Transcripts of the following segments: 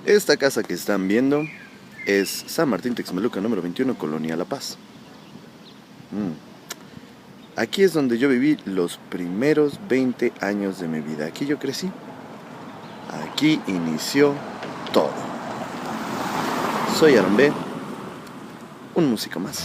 Esta casa que están viendo es San Martín Texmelucan número 21, Colonia La Paz. Aquí es donde yo viví los primeros 20 años de mi vida. Aquí yo crecí. Aquí inició todo. Soy Aaron B., un músico más.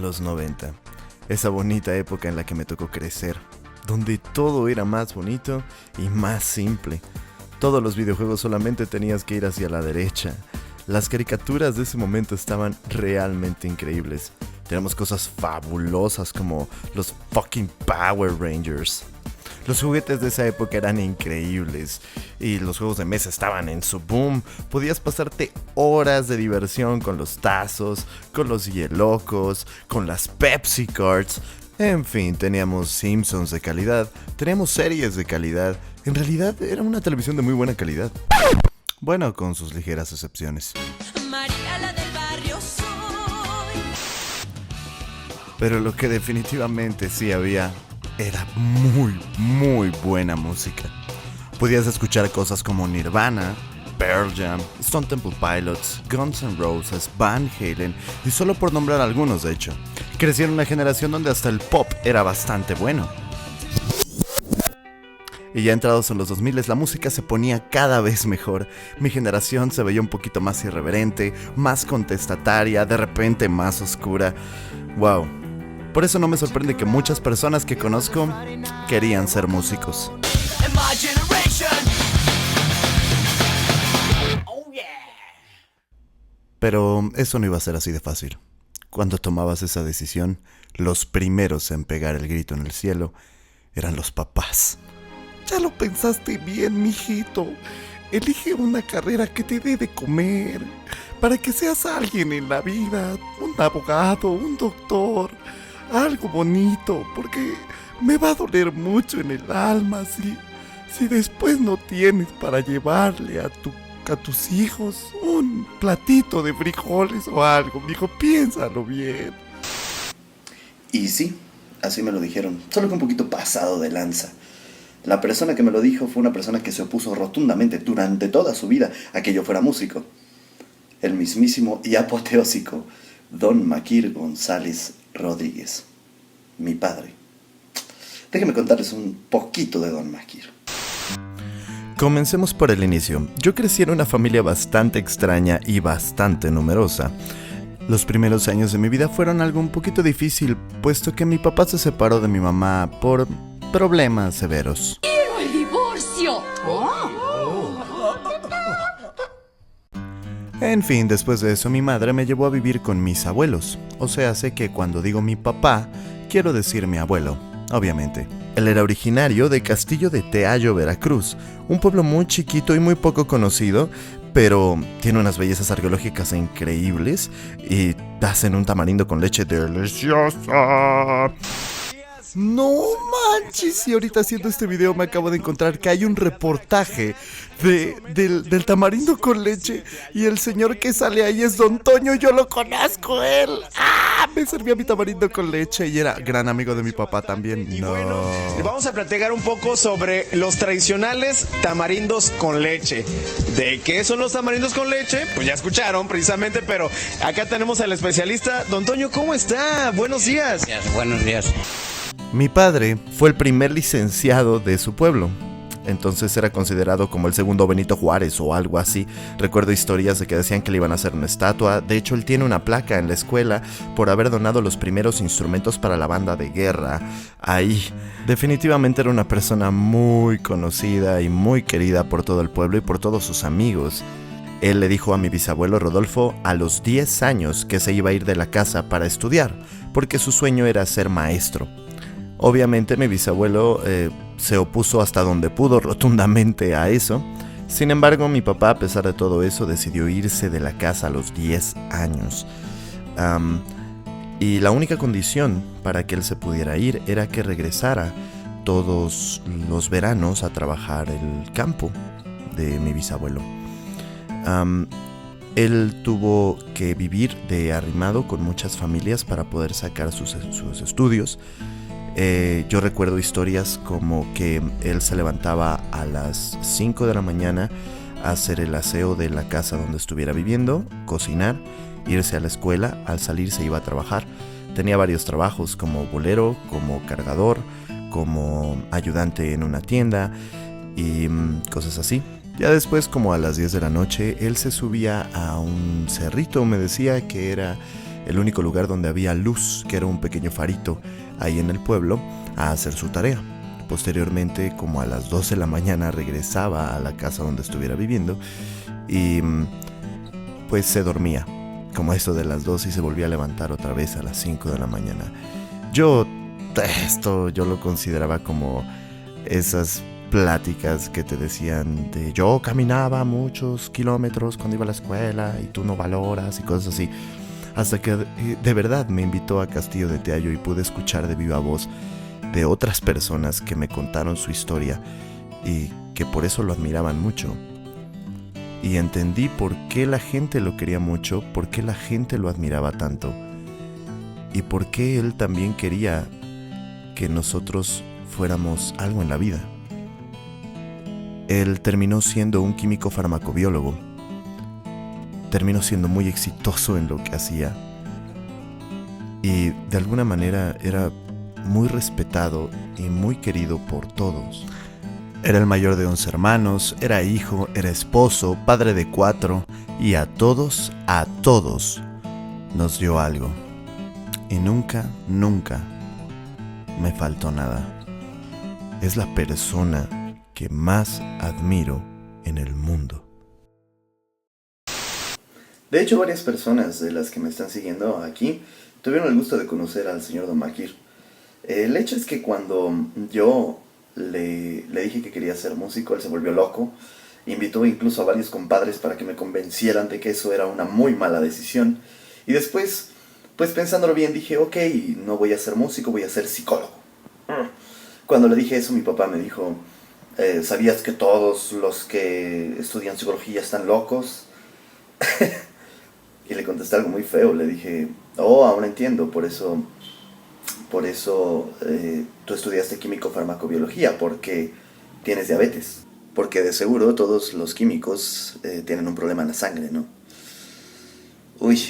Los 90, esa bonita época en la que me tocó crecer, donde todo era más bonito y más simple. Todos los videojuegos solamente tenías que ir hacia la derecha. Las caricaturas de ese momento estaban realmente increíbles. Teníamos cosas fabulosas como los fucking Power Rangers. Los juguetes de esa época eran increíbles y los juegos de mesa estaban en su boom. Podías pasarte horas de diversión con los tazos, con los hielocos, con las Pepsi Cards. En fin, teníamos Simpsons de calidad, teníamos series de calidad. En realidad era una televisión de muy buena calidad. Bueno, con sus ligeras excepciones. María, la del barrio soy. Pero lo que definitivamente sí había era muy buena música. Podías escuchar cosas como Nirvana, Pearl Jam, Stone Temple Pilots, Guns N' Roses, Van Halen, y solo por nombrar algunos de hecho. Crecí en una generación donde hasta el pop era bastante bueno. Y ya entrados en los 2000 la música se ponía cada vez mejor. Mi generación se veía un poquito más irreverente, más contestataria, de repente más oscura. Wow. Por eso no me sorprende que muchas personas que conozco querían ser músicos. Pero eso no iba a ser así de fácil. Cuando tomabas esa decisión, los primeros en pegar el grito en el cielo eran los papás. Ya lo pensaste bien, mijito. Elige una carrera que te dé de comer, para que seas alguien en la vida, un abogado, un doctor, algo bonito, porque me va a doler mucho en el alma si después no tienes para llevarle a tus hijos un platito de frijoles o algo. Mijo, piénsalo bien. Y sí, así me lo dijeron, solo que un poquito pasado de lanza. La persona que me lo dijo fue una persona que se opuso rotundamente durante toda su vida a que yo fuera músico. El mismísimo y apoteósico Don Maquir González Rodríguez, mi padre. Déjenme contarles un poquito de Don Maquir. Comencemos por el inicio. Yo crecí en una familia bastante extraña y bastante numerosa. Los primeros años de mi vida fueron algo un poquito difícil, puesto que mi papá se separó de mi mamá por problemas severos. ¡Quiero el divorcio! En fin, después de eso mi madre me llevó a vivir con mis abuelos. O sea, sé que cuando digo mi papá, quiero decir mi abuelo, obviamente. Él era originario de Castillo de Teayo, Veracruz, un pueblo muy chiquito y muy poco conocido, pero tiene unas bellezas arqueológicas increíbles y hacen un tamarindo con leche deliciosa. No manches, y ahorita haciendo este video me acabo de encontrar que hay un reportaje del tamarindo con leche y el señor que sale ahí es Don Toño, yo lo conozco, él. Me servía mi tamarindo con leche y era gran amigo de mi papá también. Y bueno, vamos a platicar un poco sobre los tradicionales tamarindos con leche. ¿De qué son los tamarindos con leche? Pues ya escucharon precisamente, pero acá tenemos al especialista. Don Toño, ¿cómo está? Buenos días. Buenos días. Mi padre fue el primer licenciado de su pueblo. Entonces era considerado como el segundo Benito Juárez o algo así. Recuerdo historias de que decían que le iban a hacer una estatua. De hecho, él tiene una placa en la escuela por haber donado los primeros instrumentos para la banda de guerra. Ahí, definitivamente era una persona muy conocida y muy querida por todo el pueblo y por todos sus amigos. Él le dijo a mi bisabuelo Rodolfo a los 10 años que se iba a ir de la casa para estudiar, porque su sueño era ser maestro. Obviamente mi bisabuelo se opuso hasta donde pudo rotundamente a eso. Sin embargo, mi papá, a pesar de todo eso, decidió irse de la casa a los 10 años. Y la única condición para que él se pudiera ir era que regresara todos los veranos a trabajar el campo de mi bisabuelo. Él tuvo que vivir de arrimado con muchas familias para poder sacar sus estudios. Yo recuerdo historias como que él se levantaba a las 5 de la mañana a hacer el aseo de la casa donde estuviera viviendo, cocinar, irse a la escuela, al salir se iba a trabajar. Tenía varios trabajos como bolero, como cargador, como ayudante en una tienda y cosas así. Ya después, como a las 10 de la noche, él se subía a un cerrito, me decía que era el único lugar donde había luz, que era un pequeño farito ahí en el pueblo, a hacer su tarea. Posteriormente, como a las 12 de la mañana, regresaba a la casa donde estuviera viviendo y pues se dormía, como a eso de las 12, y se volvía a levantar otra vez a las 5 de la mañana. Yo lo consideraba como esas pláticas que te decían de yo caminaba muchos kilómetros cuando iba a la escuela y tú no valoras y cosas así. Hasta que de verdad me invitó a Castillo de Teallo y pude escuchar de viva voz de otras personas que me contaron su historia y que por eso lo admiraban mucho. Y entendí por qué la gente lo quería mucho, por qué la gente lo admiraba tanto y por qué él también quería que nosotros fuéramos algo en la vida. Él terminó siendo un químico farmacobiólogo. Terminó siendo muy exitoso en lo que hacía. Y de alguna manera era muy respetado y muy querido por todos. Era el mayor de 11 hermanos, era hijo, era esposo, padre de 4 y a todos nos dio algo. Y nunca me faltó nada. Es la persona que más admiro en el mundo. De hecho, varias personas de las que me están siguiendo aquí tuvieron el gusto de conocer al señor Don Makir. El hecho es que cuando yo le dije que quería ser músico, él se volvió loco. Invitó incluso a varios compadres para que me convencieran de que eso era una muy mala decisión. Y después, pues pensándolo bien, dije, ok, no voy a ser músico, voy a ser psicólogo. Cuando le dije eso, mi papá me dijo, ¿sabías que todos los que estudian psicología están locos? Y le contesté algo muy feo, le dije, oh, ahora entiendo, por eso tú estudiaste químico farmacobiología, porque tienes diabetes. Porque de seguro todos los químicos tienen un problema en la sangre, ¿no? Uy,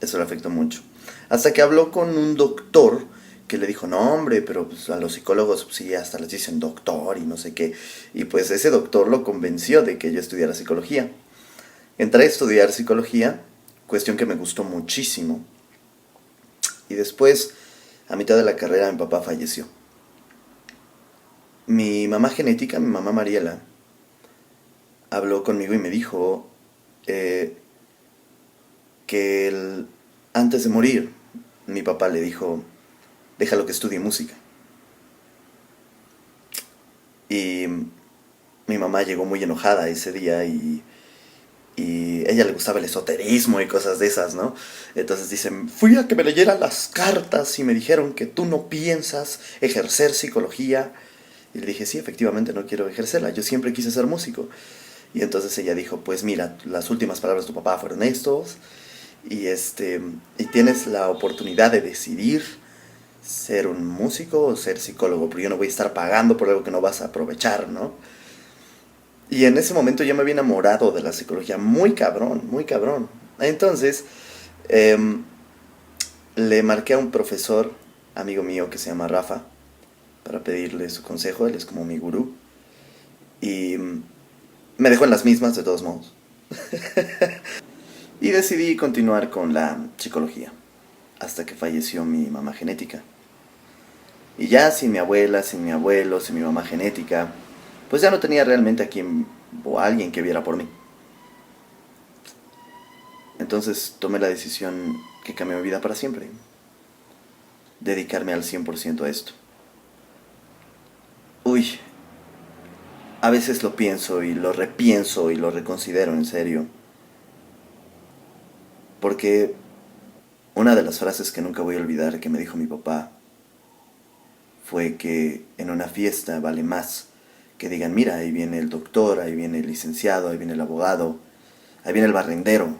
eso le afectó mucho. Hasta que habló con un doctor que le dijo, no hombre, pero pues a los psicólogos pues, sí, hasta les dicen doctor y no sé qué. Y pues ese doctor lo convenció de que yo estudiara psicología. Entré a estudiar psicología, cuestión que me gustó muchísimo. Y después, a mitad de la carrera, mi papá falleció. Mi mamá genética, mi mamá Mariela, habló conmigo y me dijo que antes de morir, mi papá le dijo, déjalo que estudie música. Y mi mamá llegó muy enojada ese día y ella le gustaba el esoterismo y cosas de esas, ¿no? Entonces dicen, fui a que me leyeran las cartas y me dijeron que tú no piensas ejercer psicología. Y le dije, sí, efectivamente no quiero ejercerla, yo siempre quise ser músico. Y entonces ella dijo, pues mira, las últimas palabras de tu papá fueron estos, y tienes la oportunidad de decidir ser un músico o ser psicólogo, pero yo no voy a estar pagando por algo que no vas a aprovechar, ¿no? Y en ese momento yo me había enamorado de la psicología, muy cabrón, muy cabrón. Entonces, le marqué a un profesor, amigo mío, que se llama Rafa, para pedirle su consejo, él es como mi gurú. Y me dejó en las mismas, de todos modos. Y decidí continuar con la psicología, hasta que falleció mi mamá genética. Y ya sin mi abuela, sin mi abuelo, sin mi mamá genética, pues ya no tenía realmente a quien o a alguien que viera por mí. Entonces tomé la decisión que cambió mi vida para siempre. dedicarme al 100% a esto. Uy, a veces lo pienso y lo repienso y lo reconsidero en serio. Porque una de las frases que nunca voy a olvidar que me dijo mi papá fue que en una fiesta vale más que digan, mira, ahí viene el doctor, ahí viene el licenciado, ahí viene el abogado, ahí viene el barrendero,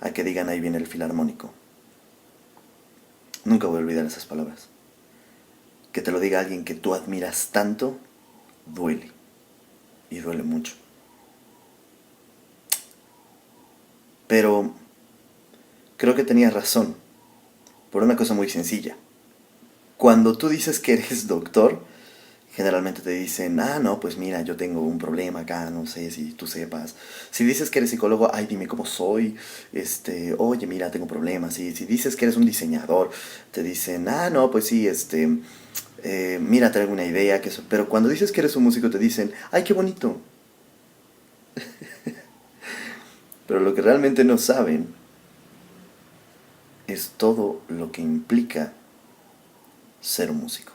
a que digan, ahí viene el filarmónico. Nunca voy a olvidar esas palabras. Que te lo diga alguien que tú admiras tanto, duele. Y duele mucho. Pero creo que tenías razón, por una cosa muy sencilla. Cuando tú dices que eres doctor, generalmente te dicen, no, pues mira, yo tengo un problema acá, no sé si tú sepas. Si dices que eres psicólogo, ay, dime cómo soy. Oye, mira, tengo problemas. Si dices que eres un diseñador, te dicen, no, pues sí, mira, traigo una idea. Pero cuando dices que eres un músico, te dicen, ay, qué bonito. Pero lo que realmente no saben es todo lo que implica ser un músico.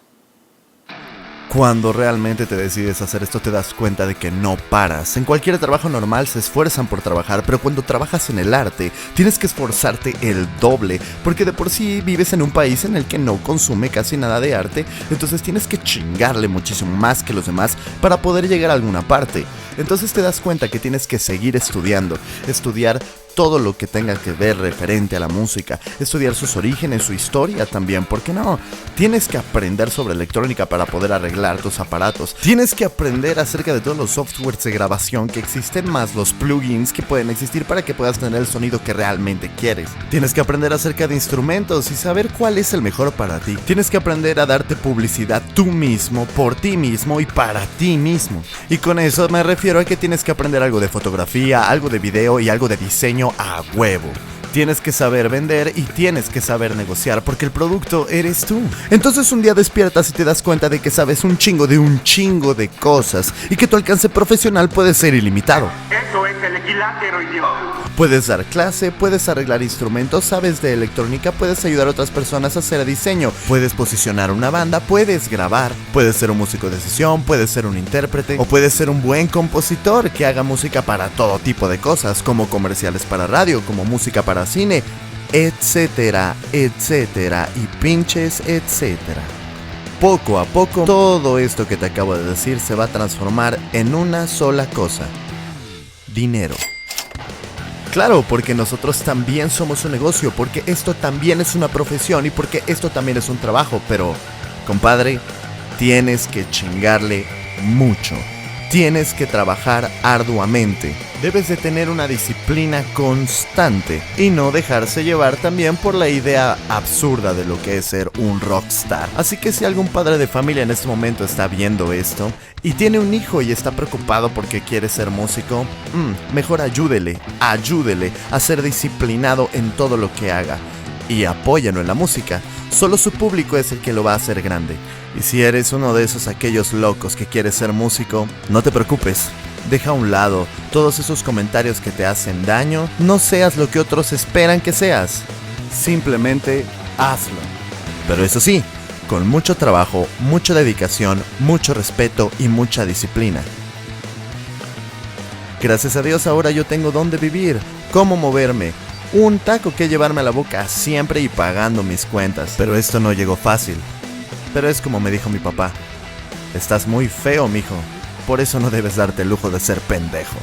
Cuando realmente te decides hacer esto te das cuenta de que no paras. En cualquier trabajo normal se esfuerzan por trabajar, pero cuando trabajas en el arte tienes que esforzarte el doble, porque de por sí vives en un país en el que no consume casi nada de arte, entonces tienes que chingarle muchísimo más que los demás para poder llegar a alguna parte. Entonces te das cuenta que tienes que seguir estudiar todo lo que tenga que ver referente a la música, estudiar sus orígenes, su historia también, ¿por qué no? Tienes que aprender sobre electrónica para poder arreglar tus aparatos, tienes que aprender acerca de todos los softwares de grabación que existen, más los plugins que pueden existir para que puedas tener el sonido que realmente quieres. Tienes que aprender acerca de instrumentos y saber cuál es el mejor para ti. Tienes que aprender a darte publicidad tú mismo, por ti mismo y para ti mismo. Y con eso me refiero a que tienes que aprender algo de fotografía, algo de video y algo de diseño a huevo. Tienes que saber vender y tienes que saber negociar porque el producto eres tú. Entonces un día despiertas y te das cuenta de que sabes un chingo de cosas y que tu alcance profesional puede ser ilimitado. Eso es el equilátero, idiota. Puedes dar clase, puedes arreglar instrumentos, sabes de electrónica, puedes ayudar a otras personas a hacer diseño, puedes posicionar una banda, puedes grabar, puedes ser un músico de sesión, puedes ser un intérprete o puedes ser un buen compositor que haga música para todo tipo de cosas, como comerciales para radio, como música para cine, etcétera, etcétera y pinches etcétera. Poco a poco, todo esto que te acabo de decir se va a transformar en una sola cosa: dinero. Claro, porque nosotros también somos un negocio, porque esto también es una profesión y porque esto también es un trabajo, pero, compadre, tienes que chingarle mucho. Tienes que trabajar arduamente. Debes de tener una disciplina constante y no dejarse llevar también por la idea absurda de lo que es ser un rockstar. Así que si algún padre de familia en este momento está viendo esto y tiene un hijo y está preocupado porque quiere ser músico, mejor ayúdele a ser disciplinado en todo lo que haga y apóyalo en la música. Solo su público es el que lo va a hacer grande. Y si eres uno de esos aquellos locos que quiere ser músico, no te preocupes. Deja a un lado todos esos comentarios que te hacen daño. No seas lo que otros esperan que seas. Simplemente hazlo. Pero eso sí, con mucho trabajo, mucha dedicación, mucho respeto y mucha disciplina. Gracias a Dios ahora yo tengo dónde vivir, cómo moverme, un taco que llevarme a la boca siempre y pagando mis cuentas. Pero esto no llegó fácil. Pero es como me dijo mi papá: estás muy feo, mijo. Por eso no debes darte el lujo de ser pendejo.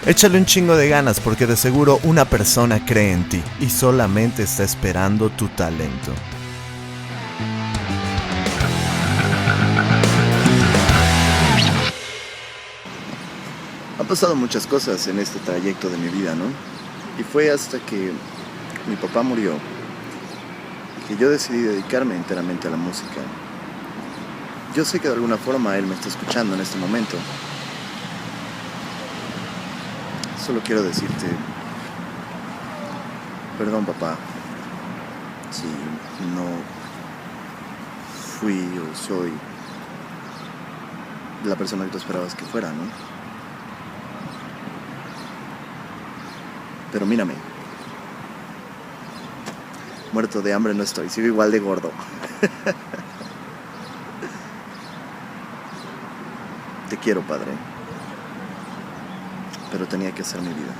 Échale un chingo de ganas porque de seguro una persona cree en ti y solamente está esperando tu talento. Han pasado muchas cosas en este trayecto de mi vida, ¿no? Y fue hasta que mi papá murió que yo decidí dedicarme enteramente a la música. Yo sé que de alguna forma él me está escuchando en este momento. Solo quiero decirte, perdón, papá, si no fui o soy la persona que tú esperabas que fuera, ¿no? Pero mírame, Muerto de hambre no estoy, sigo igual de gordo. Te quiero, padre. Pero tenía que hacer mi vida.